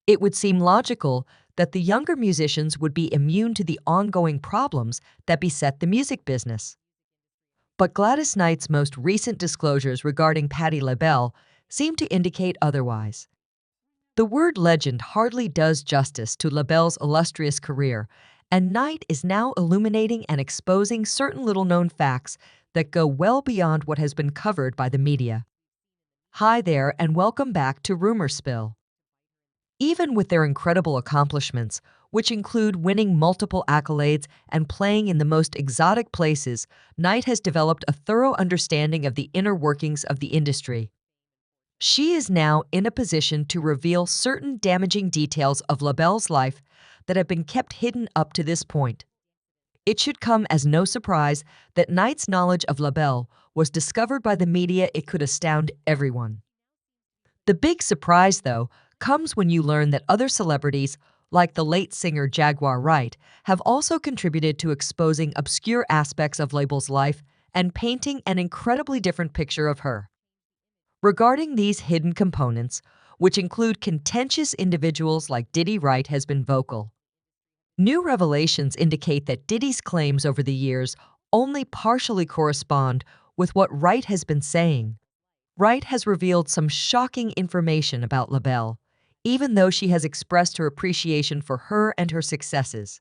It would seem logical that the younger musicians would be immune to the ongoing problems that beset the music business. But Gladys Knight's most recent disclosures regarding Patti LaBelle seem to indicate otherwise. The word legend hardly does justice to LaBelle's illustrious career, and Knight is now illuminating and exposing certain little-known facts that go well beyond what has been covered by the media. Hi there, and welcome back to Rumor Spill. Even with their incredible accomplishments, which include winning multiple accolades and playing in the most exotic places, Knight has developed a thorough understanding of the inner workings of the industry. She is now in a position to reveal certain damaging details of LaBelle's life that have been kept hidden up to this point. It should come as no surprise that Knight's knowledge of LaBelle was discovered by the media. It could astound everyone. The big surprise, though, comes when you learn that other celebrities, like the late singer Jaguar Wright, have also contributed to exposing obscure aspects of LaBelle's life and painting an incredibly different picture of her. Regarding these hidden components, which include contentious individuals like Diddy, Wright has been vocal. New revelations indicate that Diddy's claims over the years only partially correspond with what Wright has been saying. Wright has revealed some shocking information about LaBelle, even though she has expressed her appreciation for her and her successes.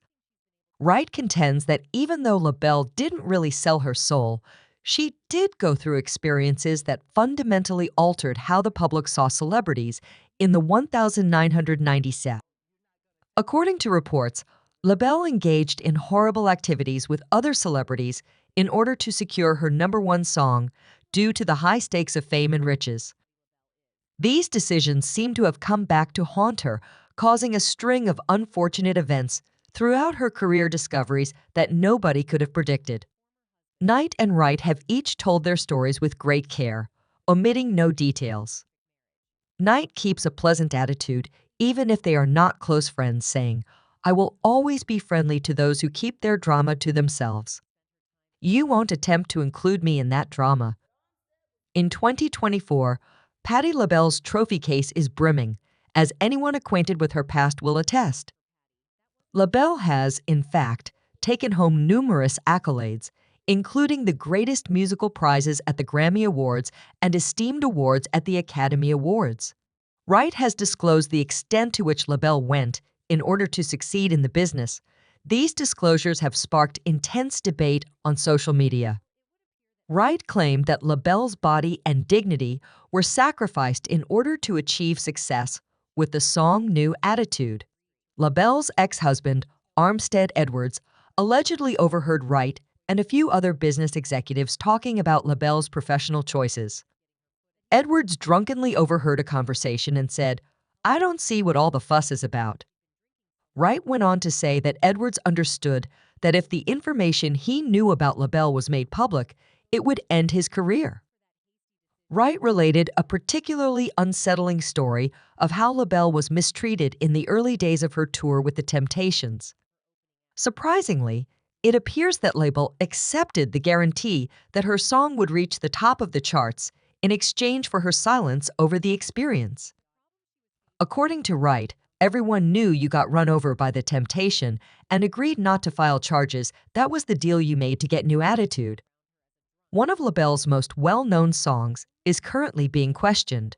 Wright contends that even though LaBelle didn't really sell her soul, she did go through experiences that fundamentally altered how the public saw celebrities in the 1997. According to reports, LaBelle engaged in horrible activities with other celebrities in order to secure her #1 song due to the high stakes of fame and riches. These decisions seem to have come back to haunt her, causing a string of unfortunate events throughout her career discoveries that nobody could have predicted. Knight and Wright have each told their stories with great care, omitting no details. Knight keeps a pleasant attitude even if they are not close friends, saying, "I will always be friendly to those who keep their drama to themselves. You won't attempt to include me in that drama." In 2024, Patti LaBelle's trophy case is brimming, as anyone acquainted with her past will attest. LaBelle has, in fact, taken home numerous accolades, including the greatest musical prizes at the Grammy Awards and esteemed awards at the Academy Awards. Wright has disclosed the extent to which LaBelle went in order to succeed in the business. These disclosures have sparked intense debate on social media. Wright claimed that LaBelle's body and dignity were sacrificed in order to achieve success with the song New Attitude. LaBelle's ex-husband, Armstead Edwards, allegedly overheard Wright and a few other business executives talking about LaBelle's professional choices. Edwards drunkenly overheard a conversation and said, "I don't see what all the fuss is about." Wright went on to say that Edwards understood that if the information he knew about LaBelle was made public, it would end his career. Wright related a particularly unsettling story of how LaBelle was mistreated in the early days of her tour with the Temptations. Surprisingly, it appears that LaBelle accepted the guarantee that her song would reach the top of the charts in exchange for her silence over the experience. According to Wright, everyone knew you got run over by the Temptation and agreed not to file charges. That was the deal you made to get New Attitude. One of LaBelle's most well-known songs is currently being questioned.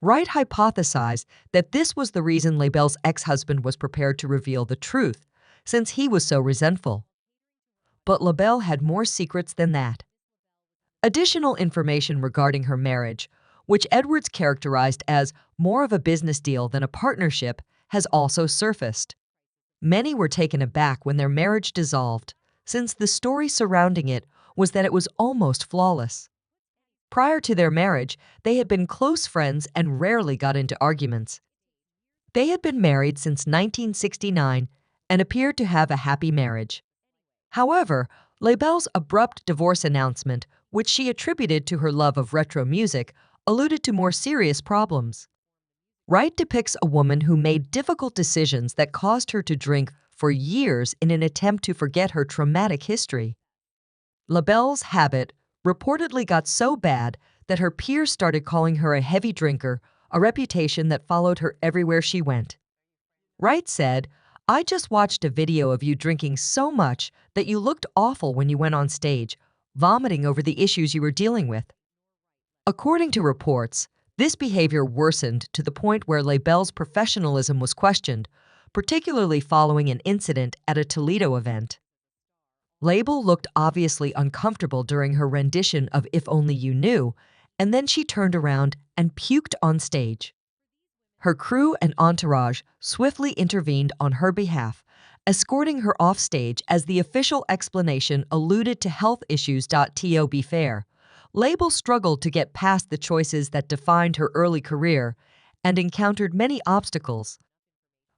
Wright hypothesized that this was the reason LaBelle's ex-husband was prepared to reveal the truth, since he was so resentful. But LaBelle had more secrets than that. Additional information regarding her marriage, which Edwards characterized as more of a business deal than a partnership, has also surfaced. Many were taken aback when their marriage dissolved, since the story surrounding it was that it was almost flawless. Prior to their marriage, they had been close friends and rarely got into arguments. They had been married since 1969 and appeared to have a happy marriage. However, LaBelle's abrupt divorce announcement, which she attributed to her love of retro music, alluded to more serious problems. Wright depicts a woman who made difficult decisions that caused her to drink for years in an attempt to forget her traumatic history. LaBelle's habit reportedly got so bad that her peers started calling her a heavy drinker, a reputation that followed her everywhere she went. Wright said, "I just watched a video of you drinking so much that you looked awful when you went on stage, vomiting over the issues you were dealing with." According to reports, this behavior worsened to the point where LaBelle's professionalism was questioned, particularly following an incident at a Toledo event. LaBelle looked obviously uncomfortable during her rendition of If Only You Knew, and then she turned around and puked on stage. Her crew and entourage swiftly intervened on her behalf, escorting her off stage as the official explanation alluded to health issues. To be fair, LaBelle struggled to get past the choices that defined her early career and encountered many obstacles.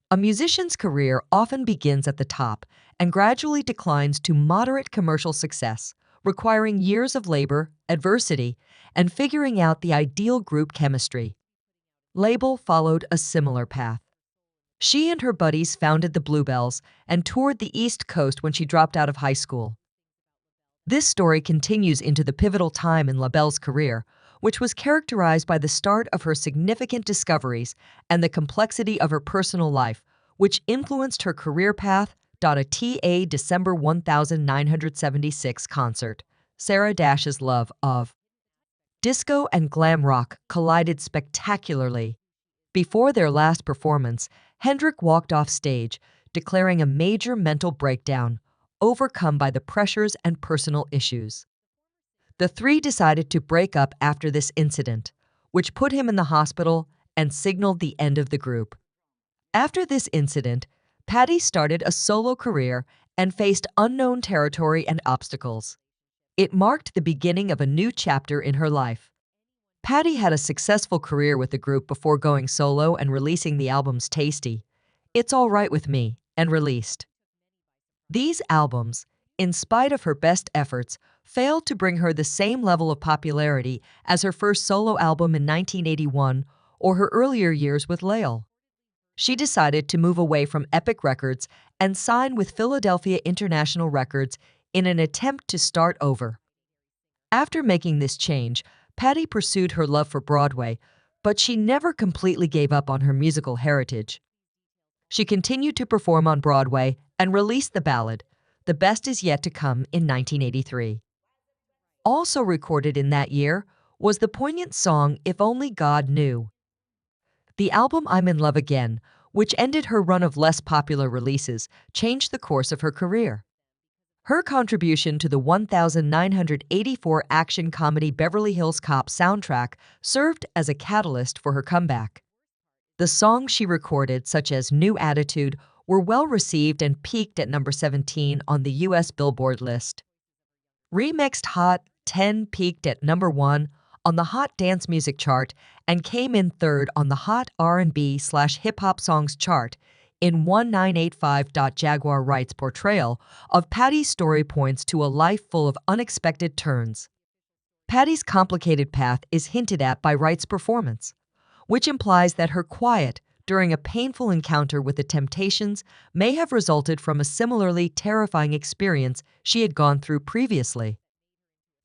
A musician's career often begins at the top and gradually declines to moderate commercial success, requiring years of labor, adversity, and figuring out the ideal group chemistry. LaBelle followed a similar path. She and her buddies founded the Bluebells and toured the East Coast when she dropped out of high school. This story continues into the pivotal time in LaBelle's career, which was characterized by the start of her significant discoveries and the complexity of her personal life, which influenced her career path. A December 1976 concert, Sarah Dash's love of disco and glam rock collided spectacularly. Before their last performance, Hendrick walked off stage, declaring a major mental breakdown, overcome by the pressures and personal issues. The three decided to break up after this incident, which put him in the hospital and signaled the end of the group. After this incident, Patti started a solo career and faced unknown territory and obstacles. It marked the beginning of a new chapter in her life. Patti had a successful career with the group before going solo and releasing the albums Tasty, It's All Right With Me, and Released. These albums, in spite of her best efforts, failed to bring her the same level of popularity as her first solo album in 1981 or her earlier years with Labelle. She decided to move away from Epic Records and sign with Philadelphia International Records in an attempt to start over. After making this change, Patti pursued her love for Broadway, but she never completely gave up on her musical heritage. She continued to perform on Broadway and released the ballad, The Best Is Yet to Come, in 1983. Also recorded in that year was the poignant song If Only God Knew. The album I'm in Love Again, which ended her run of less popular releases, changed the course of her career. Her contribution to the 1984 action comedy Beverly Hills Cop soundtrack served as a catalyst for her comeback. The songs she recorded, such as New Attitude, were well received and peaked at number 17 on the U.S. Billboard list. Remixed Hot 10 peaked at number 1 on the Hot Dance Music chart and came in third on the Hot R&B/Hip Hop Songs chart in 1985. Jaguar Wright's portrayal of Patti's story points to a life full of unexpected turns. Patti's complicated path is hinted at by Wright's performance, which implies that her quiet during a painful encounter with the Temptations may have resulted from a similarly terrifying experience she had gone through previously.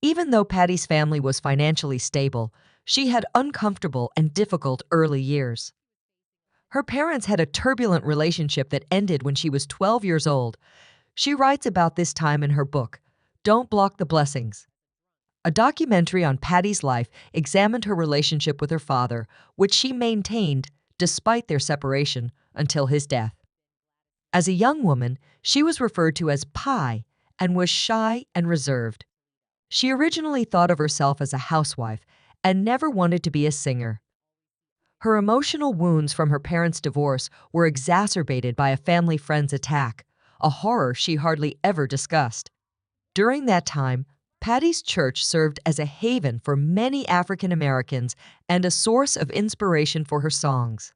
Even though Patti's family was financially stable, she had uncomfortable and difficult early years. Her parents had a turbulent relationship that ended when she was 12 years old. She writes about this time in her book, Don't Block the Blessings. A documentary on Patti's life examined her relationship with her father, which she maintained despite their separation until his death. As a young woman, she was referred to as Pie and was shy and reserved. She originally thought of herself as a housewife and never wanted to be a singer. Her emotional wounds from her parents' divorce were exacerbated by a family friend's attack, a horror she hardly ever discussed. During that time, Patti's church served as a haven for many African Americans and a source of inspiration for her songs.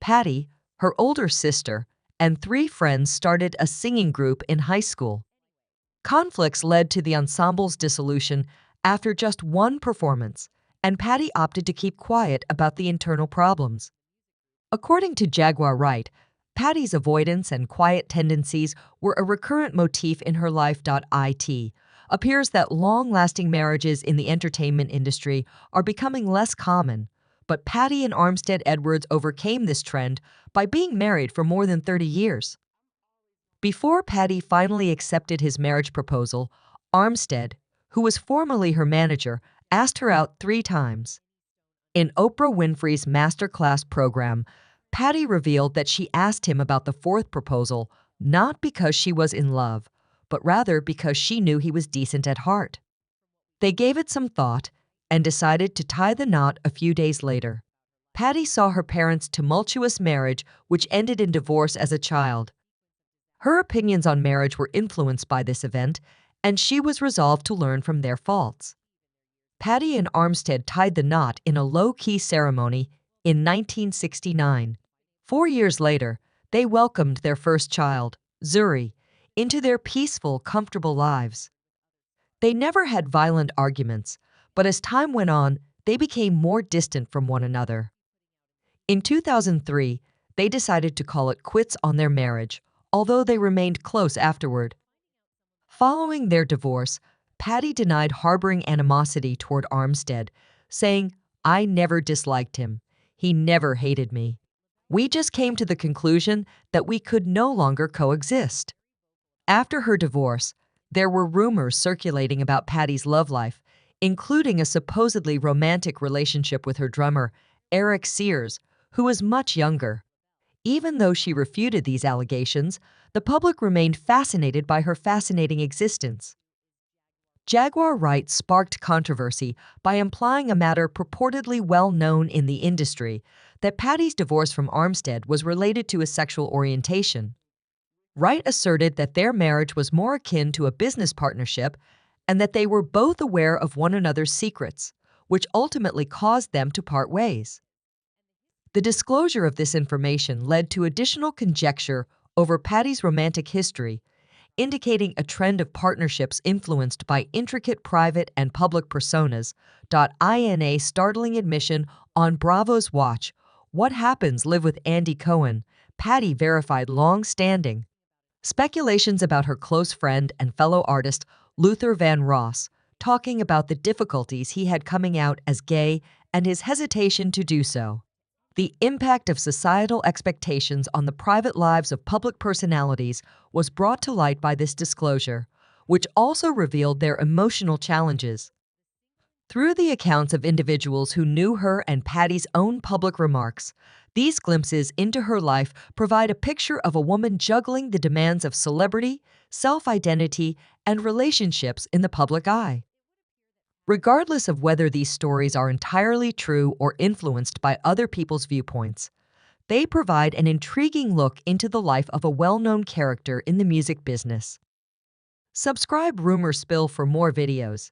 Patti, her older sister, and 3 friends started a singing group in high school. Conflicts led to the ensemble's dissolution after just one performance, and Patti opted to keep quiet about the internal problems. According to Jaguar Wright, Patti's avoidance and quiet tendencies were a recurrent motif in her life. It appears that long-lasting marriages in the entertainment industry are becoming less common, but Patti and Armstead Edwards overcame this trend by being married for more than 30 years. Before Patti finally accepted his marriage proposal, Armstead, who was formerly her manager, asked her out 3 times. In Oprah Winfrey's Masterclass program, Patti revealed that she asked him about the 4th proposal not because she was in love, but rather because she knew he was decent at heart. They gave it some thought and decided to tie the knot a few days later. Patti saw her parents' tumultuous marriage, which ended in divorce as a child. Her opinions on marriage were influenced by this event, and she was resolved to learn from their faults. Patti and Armstead tied the knot in a low-key ceremony in 1969. 4 years later, they welcomed their first child, Zuri, into their peaceful, comfortable lives. They never had violent arguments, but as time went on, they became more distant from one another. In 2003, they decided to call it quits on their marriage, although they remained close afterward. Following their divorce, Patti denied harboring animosity toward Armstead, saying, "I never disliked him. He never hated me. We just came to the conclusion that we could no longer coexist." After her divorce, there were rumors circulating about Patti's love life, including a supposedly romantic relationship with her drummer, Eric Sears, who was much younger. Even though she refuted these allegations, the public remained fascinated by her fascinating existence. Jaguar Wright sparked controversy by implying a matter purportedly well known in the industry, that Patti's divorce from Armstead was related to his sexual orientation. Wright asserted that their marriage was more akin to a business partnership and that they were both aware of one another's secrets, which ultimately caused them to part ways. The disclosure of this information led to additional conjecture over Patti's romantic history, indicating a trend of partnerships influenced by intricate private and public personas. In a startling admission on Bravo's Watch, What Happens Live with Andy Cohen, Patti verified long-standing speculations about her close friend and fellow artist Luther Vandross, talking about the difficulties he had coming out as gay and his hesitation to do so. The impact of societal expectations on the private lives of public personalities was brought to light by this disclosure, which also revealed their emotional challenges. Through the accounts of individuals who knew her and Patti's own public remarks, these glimpses into her life provide a picture of a woman juggling the demands of celebrity, self-identity, and relationships in the public eye. Regardless of whether these stories are entirely true or influenced by other people's viewpoints, they provide an intriguing look into the life of a well-known character in the music business. Subscribe Rumor Spill for more videos.